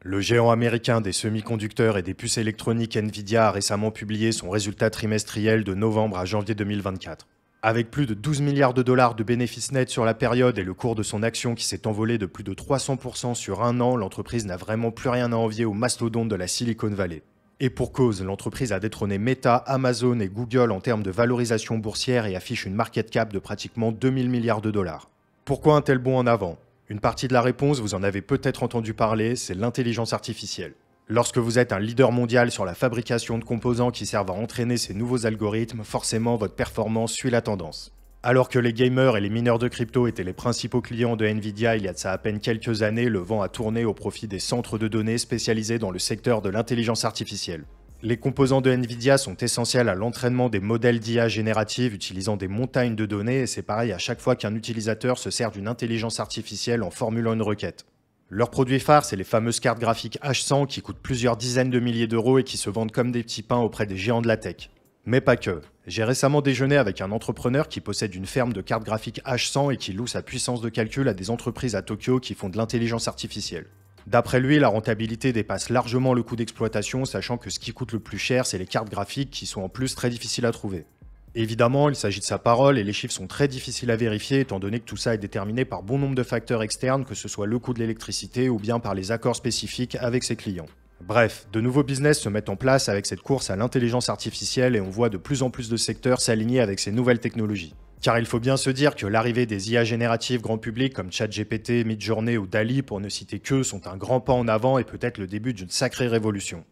Le géant américain des semi-conducteurs et des puces électroniques Nvidia a récemment publié son résultat trimestriel de novembre à janvier 2024. Avec plus de 12 milliards de dollars de bénéfices nets sur la période et le cours de son action qui s'est envolé de plus de 300% sur un an, l'entreprise n'a vraiment plus rien à envier aux mastodontes de la Silicon Valley. Et pour cause, l'entreprise a détrôné Meta, Amazon et Google en termes de valorisation boursière et affiche une market cap de pratiquement 2000 milliards de dollars. Pourquoi un tel bond en avant ? Une partie de la réponse, vous en avez peut-être entendu parler, c'est l'intelligence artificielle. Lorsque vous êtes un leader mondial sur la fabrication de composants qui servent à entraîner ces nouveaux algorithmes, forcément votre performance suit la tendance. Alors que les gamers et les mineurs de crypto étaient les principaux clients de Nvidia il y a de ça à peine quelques années, le vent a tourné au profit des centres de données spécialisés dans le secteur de l'intelligence artificielle. Les composants de Nvidia sont essentiels à l'entraînement des modèles d'IA générative utilisant des montagnes de données et c'est pareil à chaque fois qu'un utilisateur se sert d'une intelligence artificielle en formulant une requête. Leur produit phare, c'est les fameuses cartes graphiques H100 qui coûtent plusieurs dizaines de milliers d'euros et qui se vendent comme des petits pains auprès des géants de la tech. Mais pas que. J'ai récemment déjeuné avec un entrepreneur qui possède une ferme de cartes graphiques H100 et qui loue sa puissance de calcul à des entreprises à Tokyo qui font de l'intelligence artificielle. D'après lui, la rentabilité dépasse largement le coût d'exploitation, sachant que ce qui coûte le plus cher, c'est les cartes graphiques qui sont en plus très difficiles à trouver. Évidemment, il s'agit de sa parole et les chiffres sont très difficiles à vérifier étant donné que tout ça est déterminé par bon nombre de facteurs externes, que ce soit le coût de l'électricité ou bien par les accords spécifiques avec ses clients. Bref, de nouveaux business se mettent en place avec cette course à l'intelligence artificielle et on voit de plus en plus de secteurs s'aligner avec ces nouvelles technologies. Car il faut bien se dire que l'arrivée des IA génératives grand public comme ChatGPT, Midjourney ou DALL-E, pour ne citer qu'eux, sont un grand pas en avant et peut-être le début d'une sacrée révolution.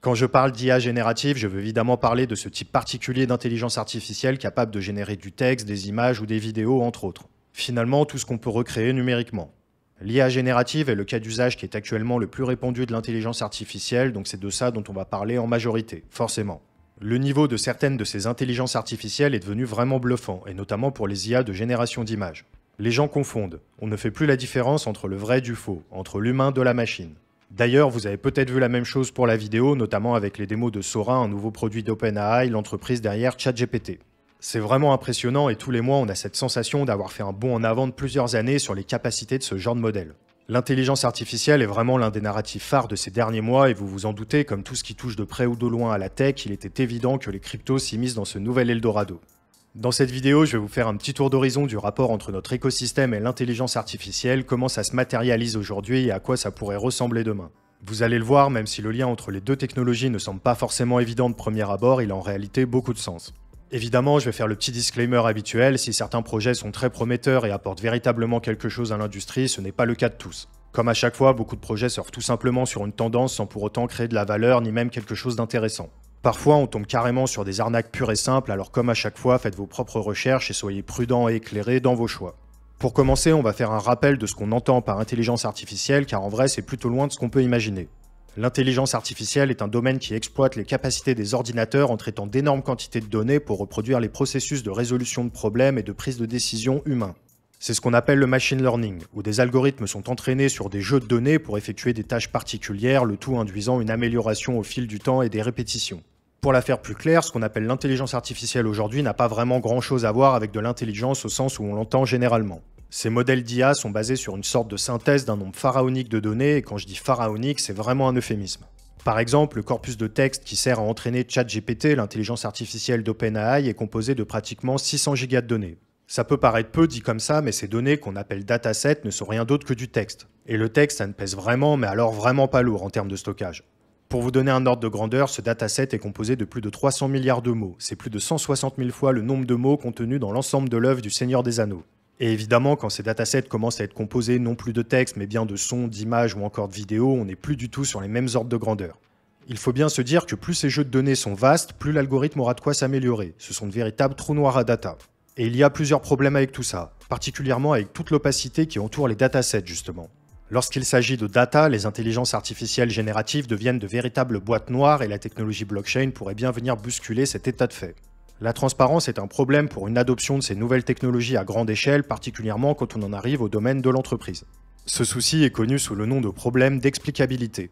Quand je parle d'IA générative, je veux évidemment parler de ce type particulier d'intelligence artificielle capable de générer du texte, des images ou des vidéos, entre autres. Finalement, tout ce qu'on peut recréer numériquement. L'IA générative est le cas d'usage qui est actuellement le plus répandu de l'intelligence artificielle, donc c'est de ça dont on va parler en majorité, forcément. Le niveau de certaines de ces intelligences artificielles est devenu vraiment bluffant, et notamment pour les IA de génération d'images. Les gens confondent. On ne fait plus la différence entre le vrai et du faux, entre l'humain de la machine. D'ailleurs, vous avez peut-être vu la même chose pour la vidéo, notamment avec les démos de Sora, un nouveau produit d'OpenAI, l'entreprise derrière ChatGPT. C'est vraiment impressionnant et tous les mois, on a cette sensation d'avoir fait un bond en avant de plusieurs années sur les capacités de ce genre de modèle. L'intelligence artificielle est vraiment l'un des narratifs phares de ces derniers mois et vous vous en doutez, comme tout ce qui touche de près ou de loin à la tech, il était évident que les cryptos s'immiscent dans ce nouvel Eldorado. Dans cette vidéo, je vais vous faire un petit tour d'horizon du rapport entre notre écosystème et l'intelligence artificielle, comment ça se matérialise aujourd'hui et à quoi ça pourrait ressembler demain. Vous allez le voir, même si le lien entre les deux technologies ne semble pas forcément évident de premier abord, il a en réalité beaucoup de sens. Évidemment, je vais faire le petit disclaimer habituel, si certains projets sont très prometteurs et apportent véritablement quelque chose à l'industrie, ce n'est pas le cas de tous. Comme à chaque fois, beaucoup de projets surfent tout simplement sur une tendance sans pour autant créer de la valeur ni même quelque chose d'intéressant. Parfois, on tombe carrément sur des arnaques pures et simples, alors comme à chaque fois, faites vos propres recherches et soyez prudents et éclairés dans vos choix. Pour commencer, on va faire un rappel de ce qu'on entend par intelligence artificielle, car en vrai, c'est plutôt loin de ce qu'on peut imaginer. L'intelligence artificielle est un domaine qui exploite les capacités des ordinateurs en traitant d'énormes quantités de données pour reproduire les processus de résolution de problèmes et de prise de décision humains. C'est ce qu'on appelle le machine learning, où des algorithmes sont entraînés sur des jeux de données pour effectuer des tâches particulières, le tout induisant une amélioration au fil du temps et des répétitions. Pour la faire plus claire, ce qu'on appelle l'intelligence artificielle aujourd'hui n'a pas vraiment grand-chose à voir avec de l'intelligence au sens où on l'entend généralement. Ces modèles d'IA sont basés sur une sorte de synthèse d'un nombre pharaonique de données, et quand je dis pharaonique, c'est vraiment un euphémisme. Par exemple, le corpus de texte qui sert à entraîner ChatGPT, l'intelligence artificielle d'OpenAI, est composé de pratiquement 600 gigas de données. Ça peut paraître peu dit comme ça, mais ces données qu'on appelle datasets ne sont rien d'autre que du texte. Et le texte, ça ne pèse vraiment, mais alors vraiment pas lourd en termes de stockage. Pour vous donner un ordre de grandeur, ce dataset est composé de plus de 300 milliards de mots. C'est plus de 160 000 fois le nombre de mots contenus dans l'ensemble de l'œuvre du Seigneur des Anneaux. Et évidemment, quand ces datasets commencent à être composés non plus de texte, mais bien de sons, d'images ou encore de vidéos, on n'est plus du tout sur les mêmes ordres de grandeur. Il faut bien se dire que plus ces jeux de données sont vastes, plus l'algorithme aura de quoi s'améliorer. Ce sont de véritables trous noirs à data. Et il y a plusieurs problèmes avec tout ça, particulièrement avec toute l'opacité qui entoure les datasets justement. Lorsqu'il s'agit de data, les intelligences artificielles génératives deviennent de véritables boîtes noires et la technologie blockchain pourrait bien venir bousculer cet état de fait. La transparence est un problème pour une adoption de ces nouvelles technologies à grande échelle, particulièrement quand on en arrive au domaine de l'entreprise. Ce souci est connu sous le nom de problème d'explicabilité.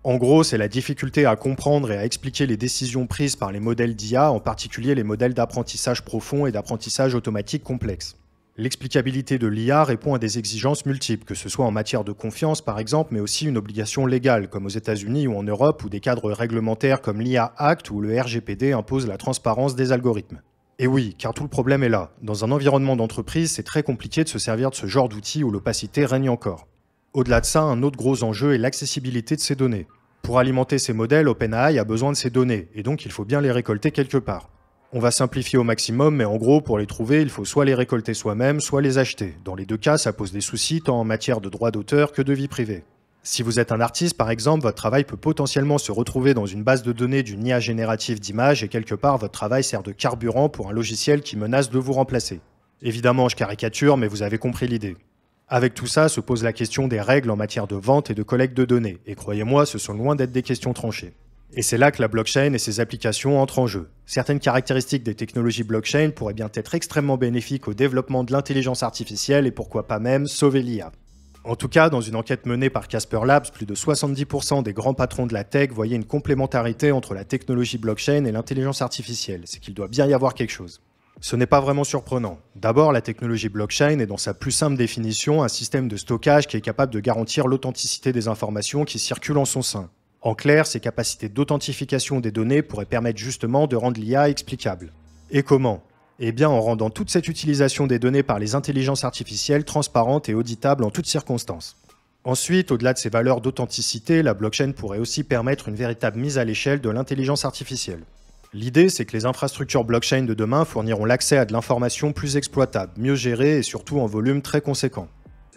En gros, c'est la difficulté à comprendre et à expliquer les décisions prises par les modèles d'IA, en particulier les modèles d'apprentissage profond et d'apprentissage automatique complexe. L'explicabilité de l'IA répond à des exigences multiples, que ce soit en matière de confiance par exemple, mais aussi une obligation légale, comme aux États-Unis ou en Europe, où des cadres réglementaires comme l'IA Act ou le RGPD imposent la transparence des algorithmes. Et oui, car tout le problème est là. Dans un environnement d'entreprise, c'est très compliqué de se servir de ce genre d'outils où l'opacité règne encore. Au-delà de ça, un autre gros enjeu est l'accessibilité de ces données. Pour alimenter ces modèles, OpenAI a besoin de ces données, et donc il faut bien les récolter quelque part. On va simplifier au maximum, mais en gros, pour les trouver, il faut soit les récolter soi-même, soit les acheter. Dans les deux cas, ça pose des soucis tant en matière de droit d'auteur que de vie privée. Si vous êtes un artiste, par exemple, votre travail peut potentiellement se retrouver dans une base de données d'une IA générative d'images et quelque part, votre travail sert de carburant pour un logiciel qui menace de vous remplacer. Évidemment, je caricature, mais vous avez compris l'idée. Avec tout ça, se pose la question des règles en matière de vente et de collecte de données, et croyez-moi, ce sont loin d'être des questions tranchées. Et c'est là que la blockchain et ses applications entrent en jeu. Certaines caractéristiques des technologies blockchain pourraient bien être extrêmement bénéfiques au développement de l'intelligence artificielle et pourquoi pas même sauver l'IA. En tout cas, dans une enquête menée par Casper Labs, plus de 70% des grands patrons de la tech voyaient une complémentarité entre la technologie blockchain et l'intelligence artificielle. C'est qu'il doit bien y avoir quelque chose. Ce n'est pas vraiment surprenant. D'abord, la technologie blockchain est dans sa plus simple définition un système de stockage qui est capable de garantir l'authenticité des informations qui circulent en son sein. En clair, ces capacités d'authentification des données pourraient permettre justement de rendre l'IA explicable. Et comment ? Eh bien en rendant toute cette utilisation des données par les intelligences artificielles transparente et auditable en toutes circonstances. Ensuite, au-delà de ces valeurs d'authenticité, la blockchain pourrait aussi permettre une véritable mise à l'échelle de l'intelligence artificielle. L'idée, c'est que les infrastructures blockchain de demain fourniront l'accès à de l'information plus exploitable, mieux gérée et surtout en volume très conséquent.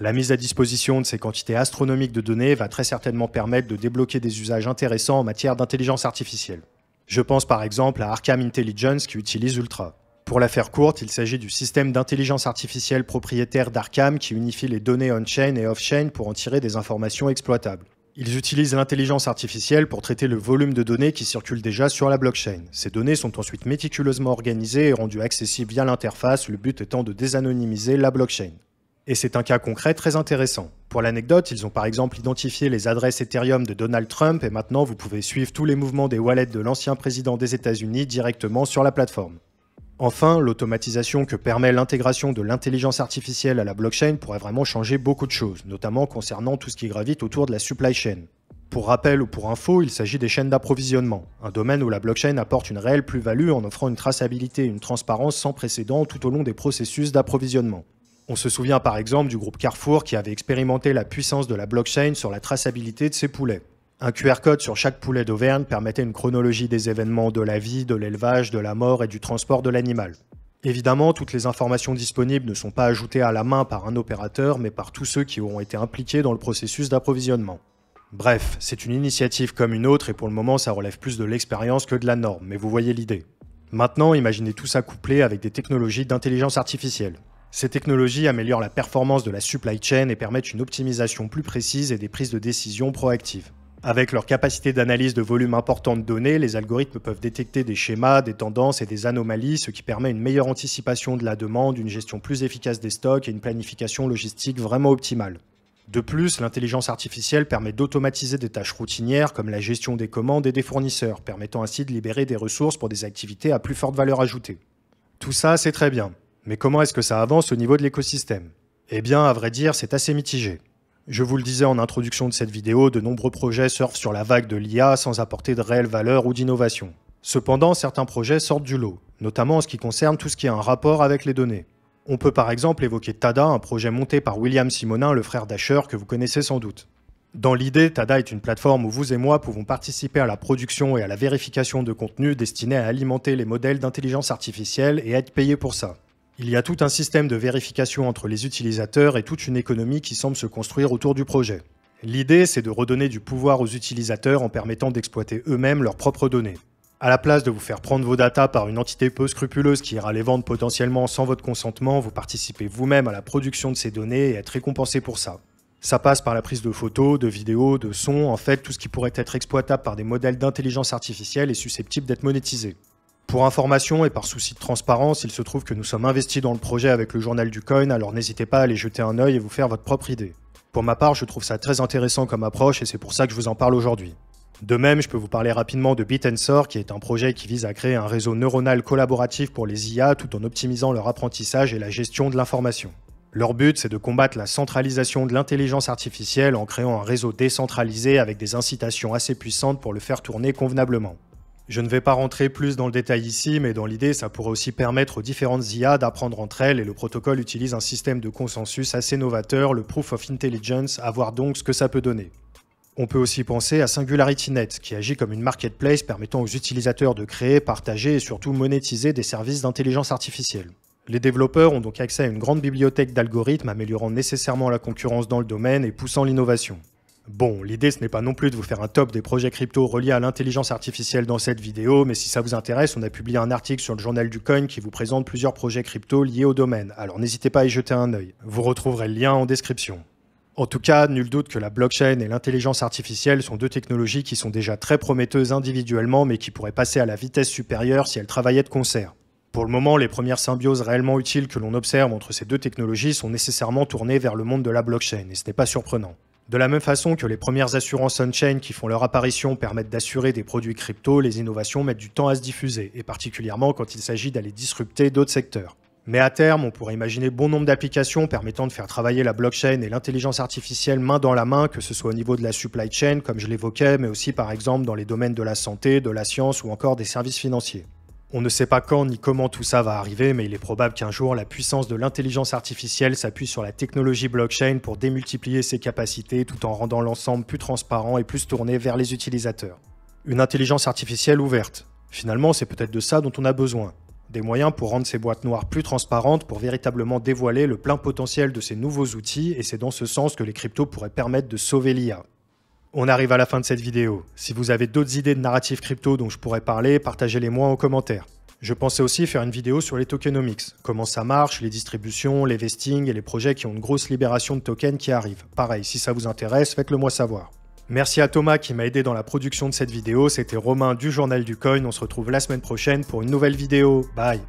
La mise à disposition de ces quantités astronomiques de données va très certainement permettre de débloquer des usages intéressants en matière d'intelligence artificielle. Je pense par exemple à Arkham Intelligence qui utilise Ultra. Pour la faire courte, il s'agit du système d'intelligence artificielle propriétaire d'Arkham qui unifie les données on-chain et off-chain pour en tirer des informations exploitables. Ils utilisent l'intelligence artificielle pour traiter le volume de données qui circulent déjà sur la blockchain. Ces données sont ensuite méticuleusement organisées et rendues accessibles via l'interface, le but étant de désanonymiser la blockchain. Et c'est un cas concret très intéressant. Pour l'anecdote, ils ont par exemple identifié les adresses Ethereum de Donald Trump et maintenant vous pouvez suivre tous les mouvements des wallets de l'ancien président des États-Unis directement sur la plateforme. Enfin, l'automatisation que permet l'intégration de l'intelligence artificielle à la blockchain pourrait vraiment changer beaucoup de choses, notamment concernant tout ce qui gravite autour de la supply chain. Pour rappel ou pour info, il s'agit des chaînes d'approvisionnement, un domaine où la blockchain apporte une réelle plus-value en offrant une traçabilité et une transparence sans précédent tout au long des processus d'approvisionnement. On se souvient par exemple du groupe Carrefour qui avait expérimenté la puissance de la blockchain sur la traçabilité de ses poulets. Un QR code sur chaque poulet d'Auvergne permettait une chronologie des événements de la vie, de l'élevage, de la mort et du transport de l'animal. Évidemment, toutes les informations disponibles ne sont pas ajoutées à la main par un opérateur, mais par tous ceux qui auront été impliqués dans le processus d'approvisionnement. Bref, c'est une initiative comme une autre et pour le moment ça relève plus de l'expérience que de la norme, mais vous voyez l'idée. Maintenant, imaginez tout ça couplé avec des technologies d'intelligence artificielle. Ces technologies améliorent la performance de la supply chain et permettent une optimisation plus précise et des prises de décision proactives. Avec leur capacité d'analyse de volume important de données, les algorithmes peuvent détecter des schémas, des tendances et des anomalies, ce qui permet une meilleure anticipation de la demande, une gestion plus efficace des stocks et une planification logistique vraiment optimale. De plus, l'intelligence artificielle permet d'automatiser des tâches routinières comme la gestion des commandes et des fournisseurs, permettant ainsi de libérer des ressources pour des activités à plus forte valeur ajoutée. Tout ça, c'est très bien. Mais comment est-ce que ça avance au niveau de l'écosystème ? Eh bien, à vrai dire, c'est assez mitigé. Je vous le disais en introduction de cette vidéo, de nombreux projets surfent sur la vague de l'IA sans apporter de réelle valeur ou d'innovation. Cependant, certains projets sortent du lot, notamment en ce qui concerne tout ce qui a un rapport avec les données. On peut par exemple évoquer Tada, un projet monté par William Simonin, le frère d'Asher, que vous connaissez sans doute. Dans l'idée, Tada est une plateforme où vous et moi pouvons participer à la production et à la vérification de contenu destinés à alimenter les modèles d'intelligence artificielle et être payés pour ça. Il y a tout un système de vérification entre les utilisateurs et toute une économie qui semble se construire autour du projet. L'idée, c'est de redonner du pouvoir aux utilisateurs en permettant d'exploiter eux-mêmes leurs propres données. À la place de vous faire prendre vos datas par une entité peu scrupuleuse qui ira les vendre potentiellement sans votre consentement, vous participez vous-même à la production de ces données et êtes récompensé pour ça. Ça passe par la prise de photos, de vidéos, de sons, en fait tout ce qui pourrait être exploitable par des modèles d'intelligence artificielle est susceptible d'être monétisé. Pour information et par souci de transparence, il se trouve que nous sommes investis dans le projet avec le journal du coin, alors n'hésitez pas à aller jeter un œil et vous faire votre propre idée. Pour ma part, je trouve ça très intéressant comme approche et c'est pour ça que je vous en parle aujourd'hui. De même, je peux vous parler rapidement de BitTensor, qui est un projet qui vise à créer un réseau neuronal collaboratif pour les IA tout en optimisant leur apprentissage et la gestion de l'information. Leur but, c'est de combattre la centralisation de l'intelligence artificielle en créant un réseau décentralisé avec des incitations assez puissantes pour le faire tourner convenablement. Je ne vais pas rentrer plus dans le détail ici, mais dans l'idée, ça pourrait aussi permettre aux différentes IA d'apprendre entre elles et le protocole utilise un système de consensus assez novateur, le Proof of Intelligence, à voir donc ce que ça peut donner. On peut aussi penser à SingularityNet, qui agit comme une marketplace permettant aux utilisateurs de créer, partager et surtout monétiser des services d'intelligence artificielle. Les développeurs ont donc accès à une grande bibliothèque d'algorithmes améliorant nécessairement la concurrence dans le domaine et poussant l'innovation. Bon, l'idée ce n'est pas non plus de vous faire un top des projets crypto reliés à l'intelligence artificielle dans cette vidéo, mais si ça vous intéresse, on a publié un article sur le journal du Coin qui vous présente plusieurs projets crypto liés au domaine, alors n'hésitez pas à y jeter un œil. Vous retrouverez le lien en description. En tout cas, nul doute que la blockchain et l'intelligence artificielle sont deux technologies qui sont déjà très prometteuses individuellement, mais qui pourraient passer à la vitesse supérieure si elles travaillaient de concert. Pour le moment, les premières symbioses réellement utiles que l'on observe entre ces deux technologies sont nécessairement tournées vers le monde de la blockchain, et ce n'est pas surprenant. De la même façon que les premières assurances on-chain qui font leur apparition permettent d'assurer des produits crypto, les innovations mettent du temps à se diffuser, et particulièrement quand il s'agit d'aller disrupter d'autres secteurs. Mais à terme, on pourrait imaginer bon nombre d'applications permettant de faire travailler la blockchain et l'intelligence artificielle main dans la main, que ce soit au niveau de la supply chain, comme je l'évoquais, mais aussi par exemple dans les domaines de la santé, de la science ou encore des services financiers. On ne sait pas quand ni comment tout ça va arriver, mais il est probable qu'un jour, la puissance de l'intelligence artificielle s'appuie sur la technologie blockchain pour démultiplier ses capacités tout en rendant l'ensemble plus transparent et plus tourné vers les utilisateurs. Une intelligence artificielle ouverte. Finalement, c'est peut-être de ça dont on a besoin. Des moyens pour rendre ces boîtes noires plus transparentes pour véritablement dévoiler le plein potentiel de ces nouveaux outils, et c'est dans ce sens que les cryptos pourraient permettre de sauver l'IA. On arrive à la fin de cette vidéo. Si vous avez d'autres idées de narratifs crypto dont je pourrais parler, partagez-les moi en commentaire. Je pensais aussi faire une vidéo sur les tokenomics, comment ça marche, les distributions, les vestings et les projets qui ont une grosse libération de tokens qui arrivent. Pareil, si ça vous intéresse, faites-le moi savoir. Merci à Thomas qui m'a aidé dans la production de cette vidéo, c'était Romain du Journal du Coin, on se retrouve la semaine prochaine pour une nouvelle vidéo. Bye!